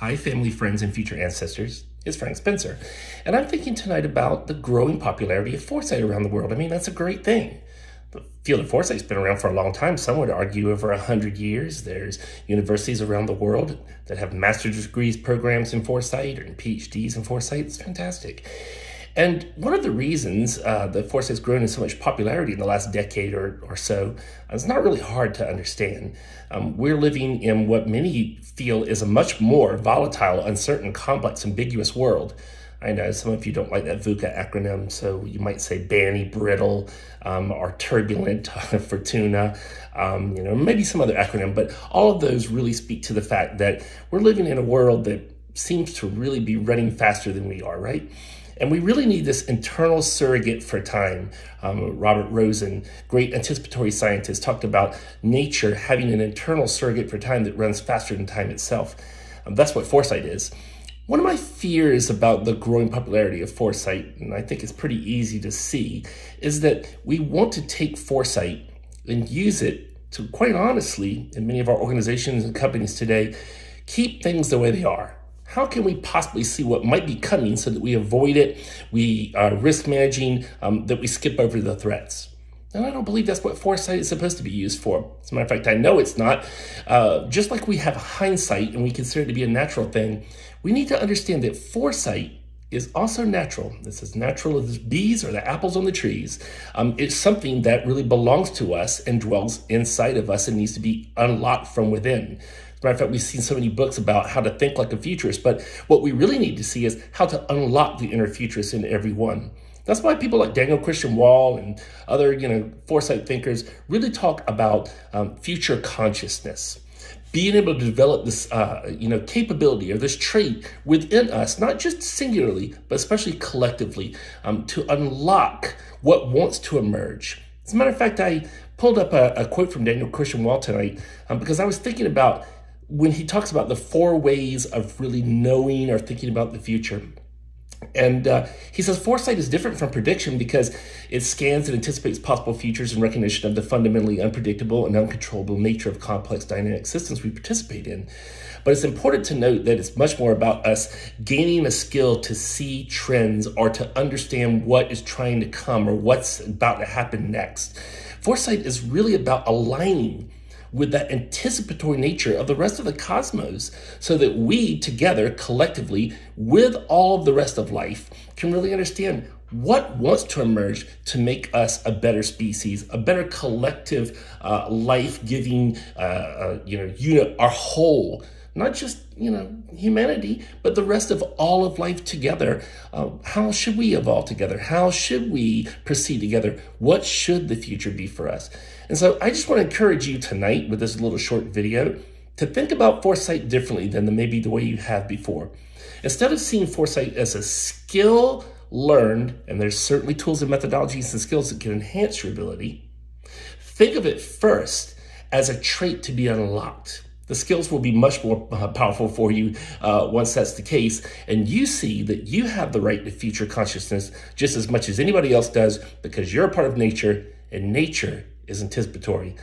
Hi, family, friends, and future ancestors. It's Frank Spencer, and I'm thinking tonight about the growing popularity of foresight around the world. I mean, that's a great thing. The field of foresight's been around for a long time. Some would argue over 100 years. There's universities around the world that have master's degrees programs in foresight or PhDs in foresight. It's fantastic. And one of the reasons that foresight's grown in so much popularity in the last decade or so is not really hard to understand. We're living in what many feel is a much more volatile, uncertain, complex, ambiguous world. I know some of you don't like that VUCA acronym, so you might say banny, brittle, or turbulent, Fortuna, maybe some other acronym, but all of those really speak to the fact that we're living in a world that seems to really be running faster than we are, right? And we really need this internal surrogate for time. Robert Rosen, great anticipatory scientist, talked about nature having an internal surrogate for time that runs faster than time itself. That's what foresight is. One of my fears about the growing popularity of foresight, and I think it's pretty easy to see, is that we want to take foresight and use it to, quite honestly, in many of our organizations and companies today, keep things the way they are. How can we possibly see what might be coming so that we avoid it, we are risk managing, that we skip over the threats? And I don't believe that's what foresight is supposed to be used for. As a matter of fact, I know it's not. Just like we have hindsight and we consider it to be a natural thing, we need to understand that foresight is also natural. It's as natural as the bees or the apples on the trees. It's something that really belongs to us and dwells inside of us and needs to be unlocked from within. As a matter of fact, we've seen so many books about how to think like a futurist, but what we really need to see is how to unlock the inner futurist in everyone. That's why people like Daniel Christian Wall and other, foresight thinkers really talk about future consciousness. Being able to develop this, capability or this trait within us, not just singularly, but especially collectively, to unlock what wants to emerge. As a matter of fact, I pulled up a quote from Daniel Christian Wall tonight because I was thinking about when he talks about the 4 ways of really knowing or thinking about the future. And he says foresight is different from prediction because it scans and anticipates possible futures in recognition of the fundamentally unpredictable and uncontrollable nature of complex dynamic systems we participate in. But it's important to note that it's much more about us gaining a skill to see trends or to understand what is trying to come or what's about to happen next. Foresight is really about aligning with that anticipatory nature of the rest of the cosmos so that we together, collectively, with all of the rest of life, can really understand what wants to emerge to make us a better species, a better collective, life-giving, unit, our whole, not just, humanity, but the rest of all of life together. How should we evolve together? How should we proceed together? What should the future be for us? And so I just want to encourage you tonight with this little short video to think about foresight differently than maybe the way you have before. Instead of seeing foresight as a skill learned, and there's certainly tools and methodologies and skills that can enhance your ability, think of it first as a trait to be unlocked. The skills will be much more powerful for you once that's the case, and you see that you have the right to future consciousness just as much as anybody else does because you're a part of nature, and nature is anticipatory.